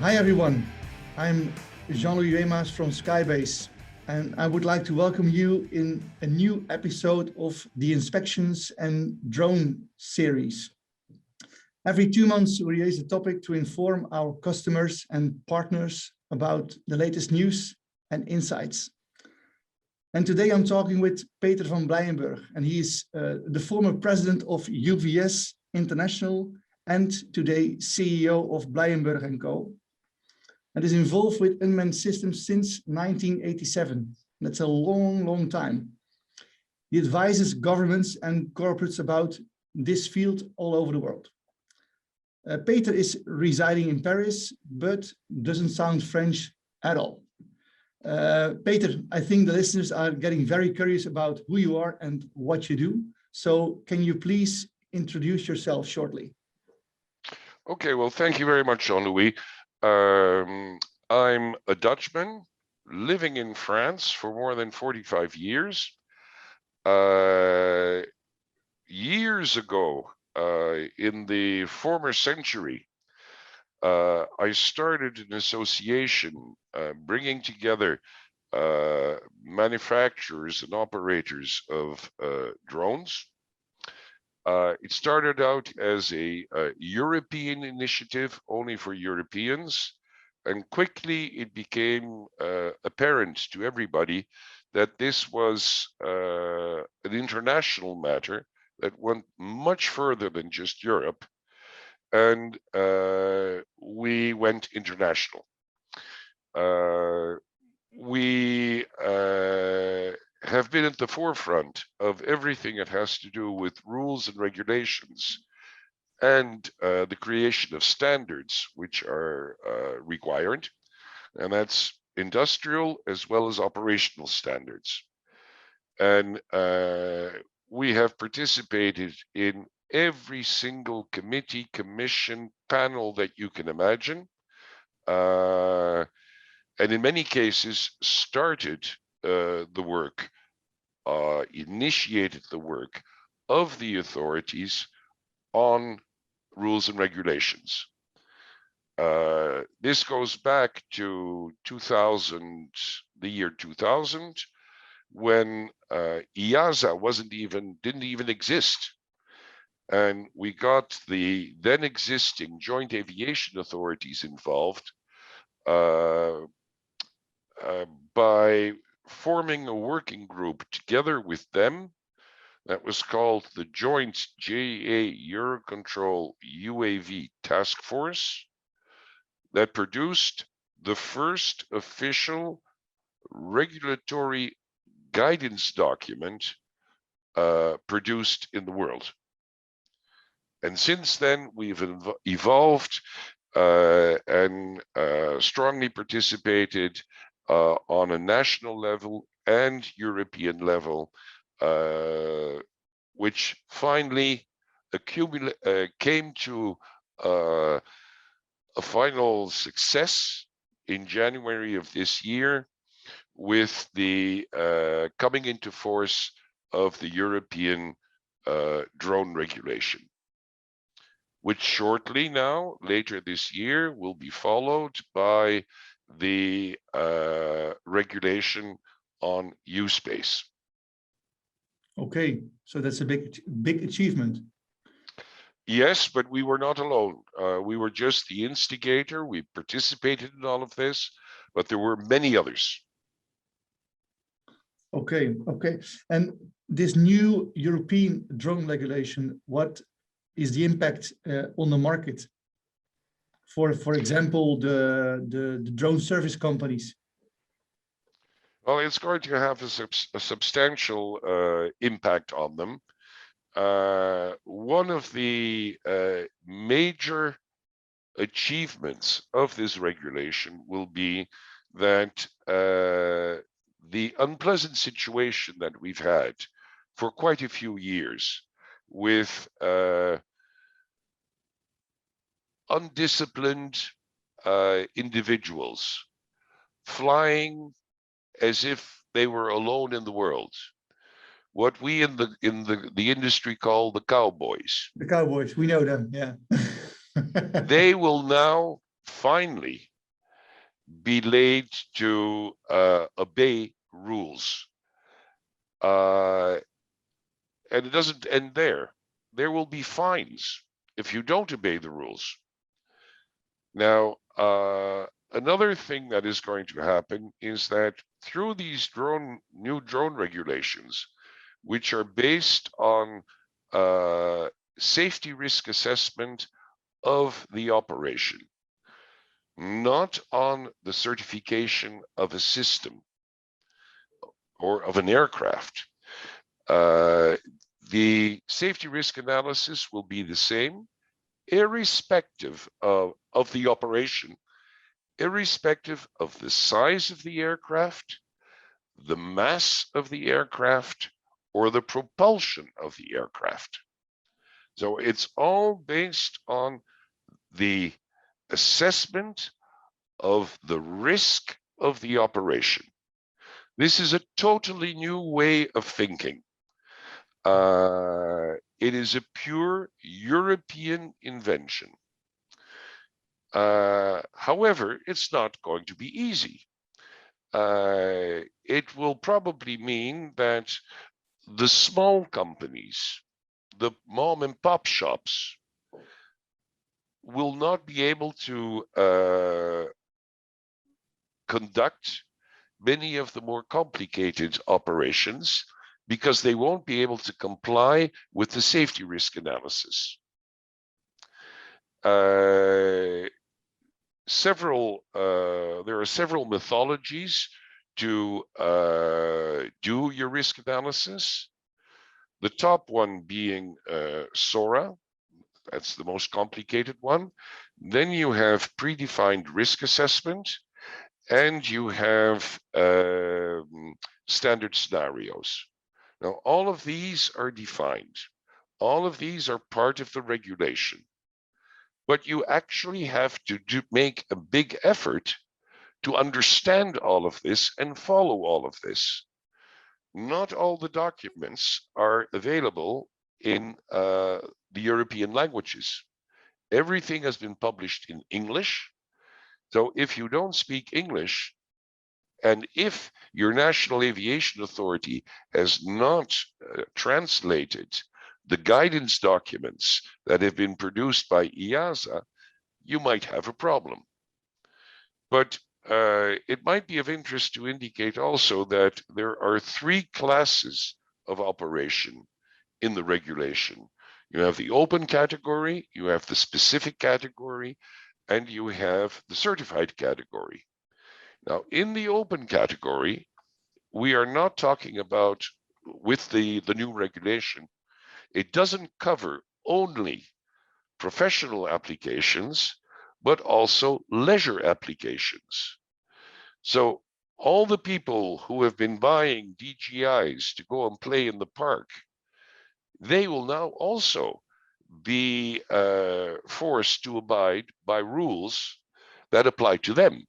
Hi everyone, I'm Jean-Louis Remas from Skybase, and I would like to welcome you in a new episode of the Inspections and Drone series. Every 2 months, we raise a topic to inform our customers and partners about the latest news and insights. And today I'm talking with Peter van Blijenburg, and he is the former president of UVS International and today CEO of Blijenburg & Co. And is involved with unmanned systems since 1987. That's a long, long time. He advises governments and corporates about this field all over the world. Peter is residing in Paris, but doesn't sound French at all. Peter, I think the listeners are getting very curious about who you are and what you do. So can you please introduce yourself shortly? Okay, well, thank you very much, Jean-Louis. I'm a Dutchman living in France for more than 45 years. Years ago, in the former century, I started an association bringing together manufacturers and operators of drones. It started out as a European initiative only for Europeans, and quickly it became apparent to everybody that this was an international matter that went much further than just Europe, and we went international. We have been at the forefront of everything that has to do with rules and regulations and the creation of standards which are required, and that's industrial as well as operational standards. And we have participated in every single committee, commission, panel that you can imagine, and in many cases started the work, initiated the work of the authorities on rules and regulations. This goes back to 2000, the year 2000, when EASA didn't even exist. And we got the then existing joint aviation authorities involved by forming a working group together with them that was called the Joint JA Eurocontrol UAV Task Force, that produced the first official regulatory guidance document produced in the world. And since then, we've evolved and strongly participated on a national level and European level, which finally came to a final success in January of this year with the coming into force of the European drone regulation, which shortly now, later this year, will be followed by the regulation on U-Space. Okay, so that's a big achievement. Yes, but we were not alone. We were just the instigator. We participated in all of this, but there were many others. Okay. And this new European drone regulation, what is the impact on the market? For example, the drone service companies. Well, it's going to have a substantial impact on them. One of the major achievements of this regulation will be that the unpleasant situation that we've had for quite a few years with undisciplined individuals flying as if they were alone in the world, what we in the industry call the cowboys. The cowboys, we know them, yeah. They will now finally be laid to obey rules. And it doesn't end there. There will be fines if you don't obey the rules. Now, another thing that is going to happen is that through these new drone regulations, which are based on safety risk assessment of the operation, not on the certification of a system or of an aircraft. The safety risk analysis will be the same, irrespective of the operation, irrespective of the size of the aircraft, the mass of the aircraft, or the propulsion of the aircraft. So it's all based on the assessment of the risk of the operation. This is a totally new way of thinking. It is a pure European invention. However, it's not going to be easy. It will probably mean that the small companies, the mom and pop shops, will not be able to conduct many of the more complicated operations because they won't be able to comply with the safety risk analysis. There are several methodologies to do your risk analysis. The top one being SORA, that's the most complicated one. Then you have predefined risk assessment, and you have standard scenarios. Now, all of these are defined. All of these are part of the regulation. But you actually have to make a big effort to understand all of this and follow all of this. Not all the documents are available in the European languages. Everything has been published in English. So if you don't speak English, and if your National Aviation Authority has not translated the guidance documents that have been produced by EASA, you might have a problem. But it might be of interest to indicate also that there are 3 classes of operation in the regulation. You have the open category, you have the specific category, and you have the certified category. Now, in the open category, we are not talking about, with the new regulation, it doesn't cover only professional applications, but also leisure applications. So all the people who have been buying DJIs to go and play in the park, they will now also be forced to abide by rules that apply to them.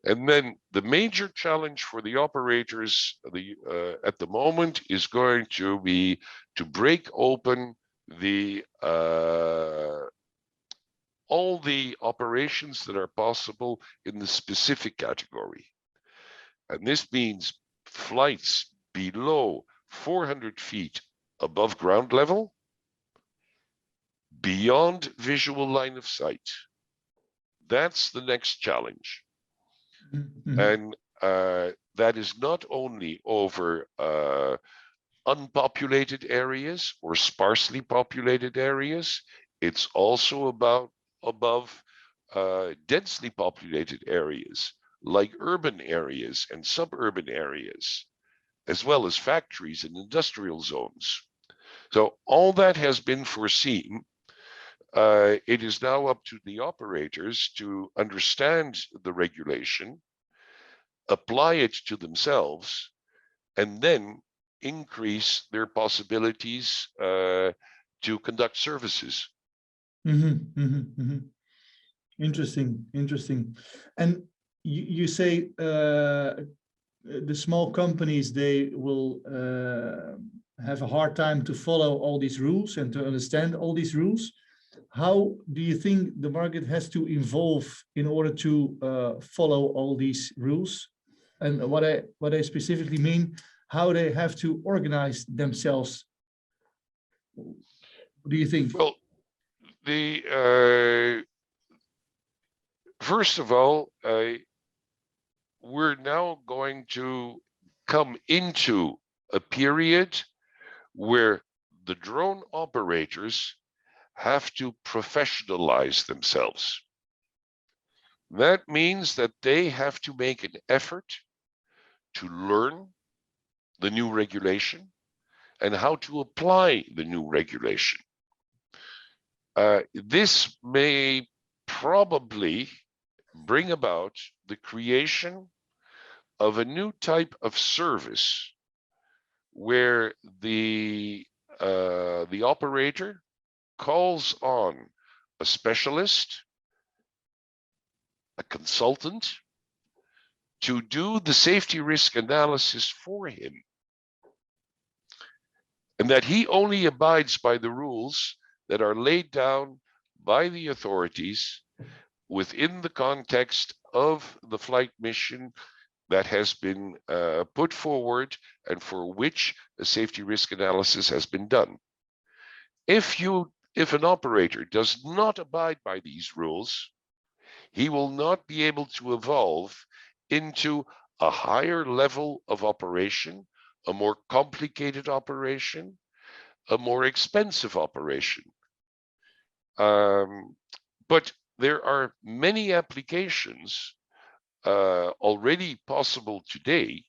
And then the major challenge for the operators at the moment is going to be to break open the all the operations that are possible in the specific category. And this means flights below 400 feet above ground level, beyond visual line of sight. That's the next challenge. Mm-hmm. And that is not only over unpopulated areas or sparsely populated areas, it's also above densely populated areas like urban areas and suburban areas, as well as factories and industrial zones. So all that has been foreseen. It is now up to the operators to understand the regulation, apply it to themselves, and then increase their possibilities to conduct services. Mm-hmm, mm-hmm, mm-hmm. Interesting, interesting. And you say the small companies, they will have a hard time to follow all these rules and to understand all these rules. How do you think the market has to evolve in order to follow all these rules? And what I specifically mean, how they have to organize themselves. What do you think? Well, the first of all, we're now going to come into a period where the drone operators have to professionalize themselves. That means that they have to make an effort to learn the new regulation and how to apply the new regulation. This may probably bring about the creation of a new type of service where the operator calls on a specialist, a consultant, to do the safety risk analysis for him, and that he only abides by the rules that are laid down by the authorities within the context of the flight mission that has been put forward and for which a safety risk analysis has been done. If an operator does not abide by these rules, he will not be able to evolve into a higher level of operation, a more complicated operation, a more expensive operation. But there are many applications already possible today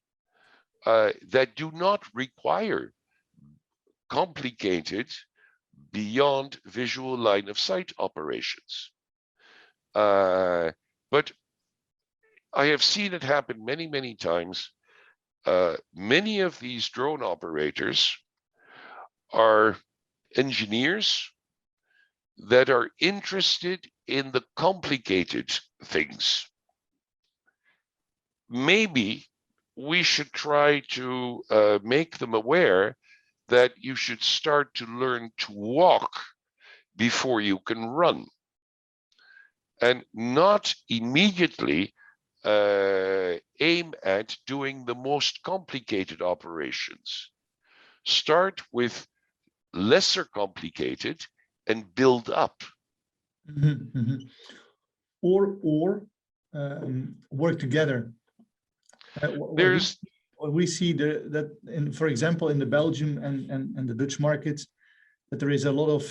that do not require complicated beyond visual line of sight operations. But I have seen it happen many, many times. Many of these drone operators are engineers that are interested in the complicated things. Maybe we should try to make them aware that you should start to learn to walk before you can run, and not immediately aim at doing the most complicated operations. Start with lesser complicated and build up. Mhm, mhm. Or work together. There's What we see that, for example, in the Belgium and the Dutch markets, that there is a lot of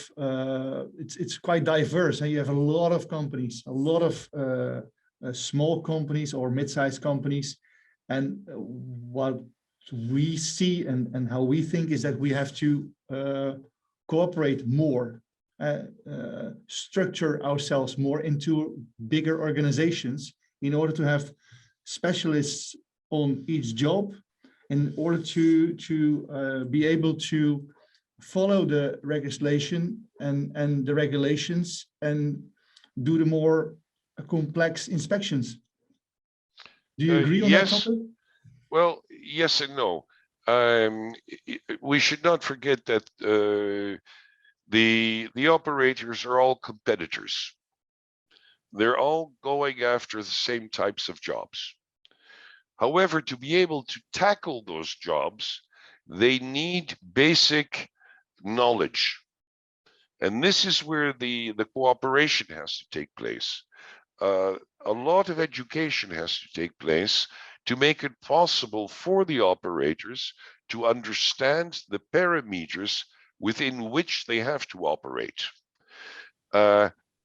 it's quite diverse, and you have a lot of companies, a lot of small companies or mid-sized companies, and what we see and how we think is that we have to cooperate more, structure ourselves more into bigger organizations in order to have specialists on each job, in order to be able to follow the legislation and the regulations and do the more complex inspections. Do you agree on that yes, topic? well, yes and no. We should not forget that the operators are all competitors. They're all going after the same types of jobs. However, to be able to tackle those jobs, they need basic knowledge. And this is where the cooperation has to take place. A lot of education has to take place to make it possible for the operators to understand the parameters within which they have to operate.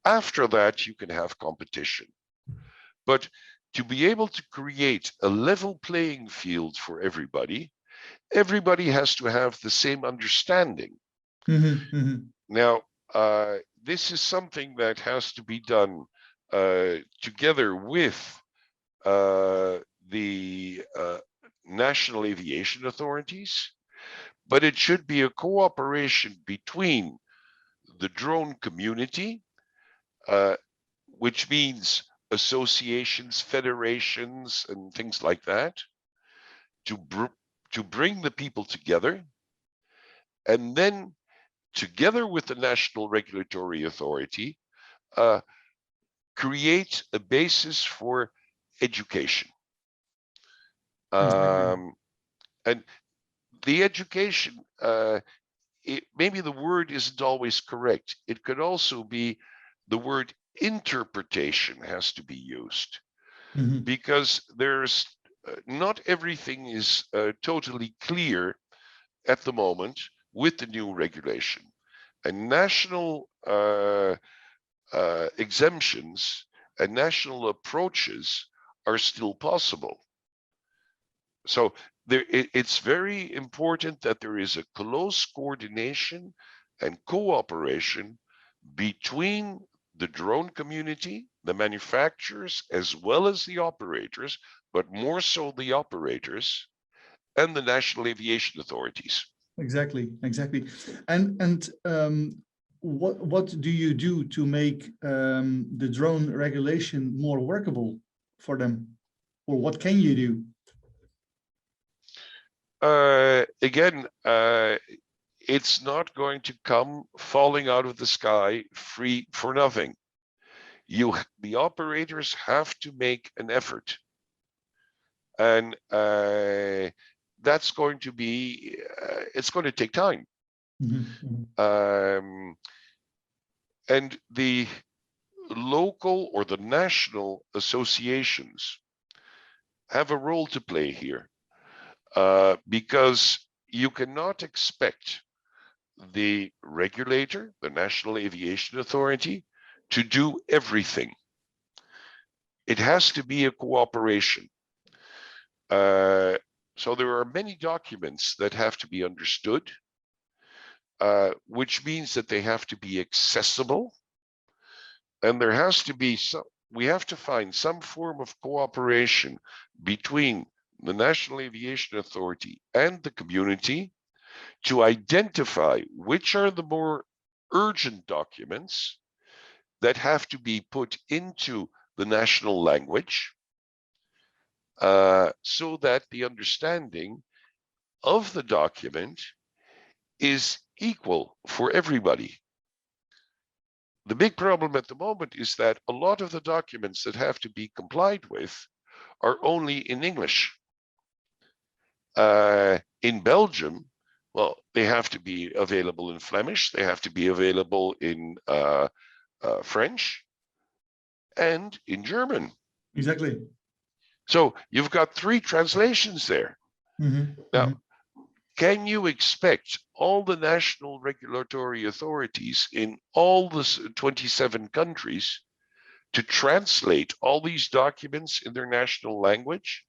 After that, you can have competition. But to be able to create a level playing field for everybody, everybody has to have the same understanding. Mm-hmm, mm-hmm. Now, this is something that has to be done together with the national aviation authorities, but it should be a cooperation between the drone community, which means associations, federations, and things like that, to bring the people together, and then together with the national regulatory authority, uh, create a basis for education. Exactly. And the education, maybe the word isn't always correct. It could also be the word interpretation has to be used, Mhm. because there's not everything is totally clear at the moment with the new regulation. And national exemptions and national approaches are still possible. So it's very important that there is a close coordination and cooperation between the drone community, the manufacturers, as well as the operators, but more so the operators and the national aviation authorities. Exactly, exactly. And what do you do to make the drone regulation more workable for them, or what can you do? Again, it's not going to come falling out of the sky free for nothing. The operators have to make an effort, and that's going to be it's going to take time. Mhm, mhm. Um, and the local or the national associations have a role to play here, because you cannot expect the regulator, the National Aviation Authority, to do everything. It has to be a cooperation. So there are many documents that have to be understood, which means that they have to be accessible, and there has to be we have to find some form of cooperation between the National Aviation Authority and the community to identify which are the more urgent documents that have to be put into the national language, so that the understanding of the document is equal for everybody. The big problem at the moment is that a lot of the documents that have to be complied with are only in English. In Belgium, well, they have to be available in Flemish, they have to be available in French, and in German. Exactly. So you've got 3 translations there. Mhm, Now, mhm, can you expect all the national regulatory authorities in all the 27 countries to translate all these documents in their national language?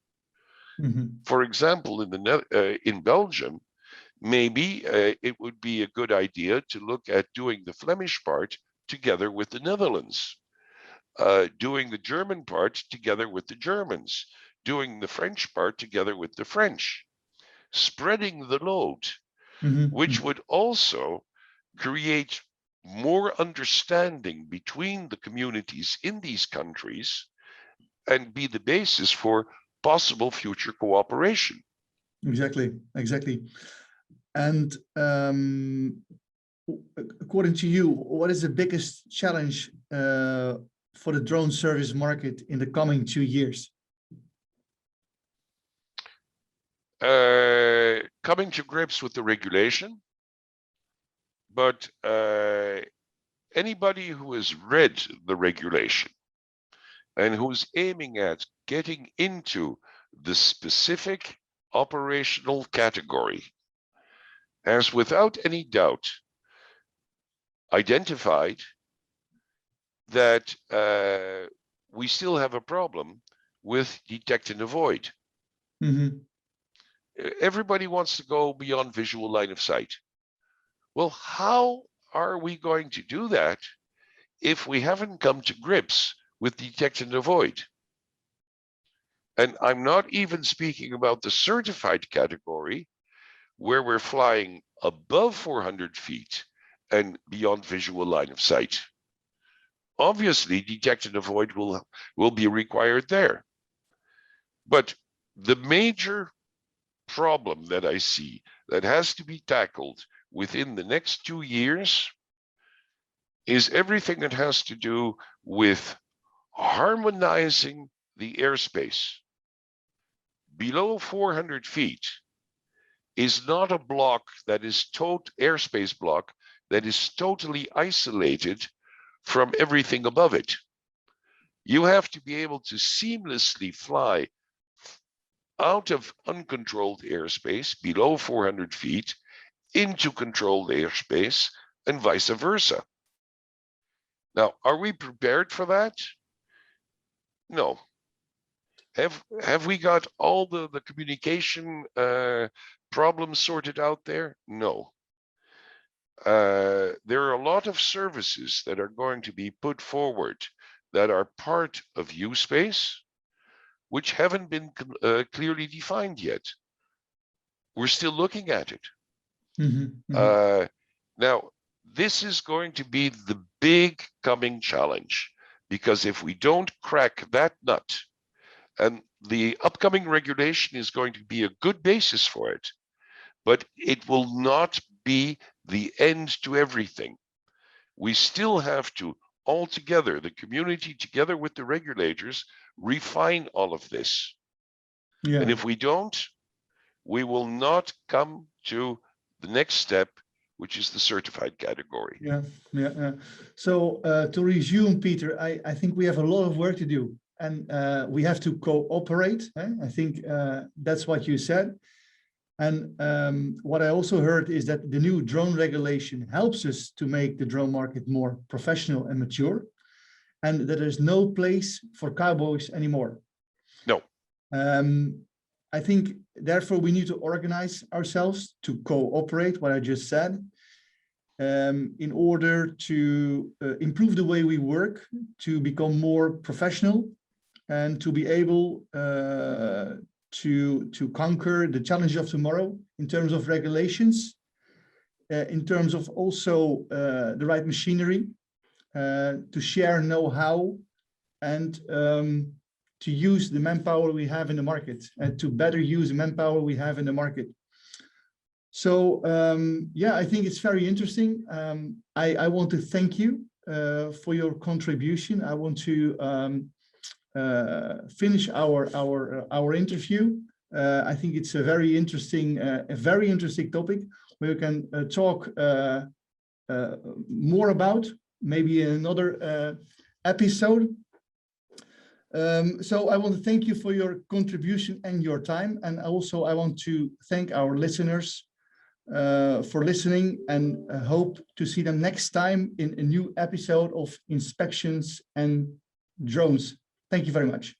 mhm, For example, in Belgium, maybe it would be a good idea to look at doing the Flemish part together with the Netherlands, doing the German part together with the Germans, doing the French part together with the French, spreading the load, mhm, which mhm. would also create more understanding between the communities in these countries and be the basis for possible future cooperation. Exactly, exactly. And according to you, what is the biggest challenge for the drone service market in the coming 2 years? Coming to grips with the regulation, but anybody who has read the regulation and who's aiming at getting into the specific operational category has without any doubt identified that we still have a problem with detect and avoid. Mhm, Everybody wants to go beyond visual line of sight. Well, how are we going to do that if we haven't come to grips with detect and avoid? And I'm not even speaking about the certified category where we're flying above 400 feet and beyond visual line of sight. Obviously, detect and avoid will be required there. But the major problem that I see that has to be tackled within the next 2 years is everything that has to do with harmonizing the airspace. Below 400 feet is not a block that is airspace block that is totally isolated from everything above it. You have to be able to seamlessly fly out of uncontrolled airspace below 400 feet into controlled airspace and vice versa. Now, are we prepared for that? No. Have we got all the communication problems sorted out there? No. There are a lot of services that are going to be put forward that are part of U-Space, which haven't been clearly defined yet. We're still looking at it. Now, this is going to be the big coming challenge, because if we don't crack that nut, and the upcoming regulation is going to be a good basis for it, but it will not be the end to everything. We still have to, all together, the community together with the regulators, refine all of this. Yeah. And if we don't, we will not come to the next step, which is the certified category. Yeah. So to resume, Peter, I think we have a lot of work to do, and we have to cooperate. I think that's what you said. And what I also heard is that the new drone regulation helps us to make the drone market more professional and mature, and that there's no place for cowboys anymore. No. I think, therefore, we need to organize ourselves to cooperate, what I just said, in order to improve the way we work, to become more professional, and to be able to conquer the challenge of tomorrow in terms of regulations, in terms of also the right machinery, to share know-how, and to use the manpower we have in the market, and to better use the manpower we have in the market. So yeah, I think it's very interesting. I want to thank you for your contribution. I want to finish our interview. I think it's a very interesting topic where we can talk more about, maybe in another episode. So I want to thank you for your contribution and your time, and also I want to thank our listeners for listening, and hope to see them next time in a new episode of Inspections and Drones. Thank you very much.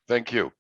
Thank you.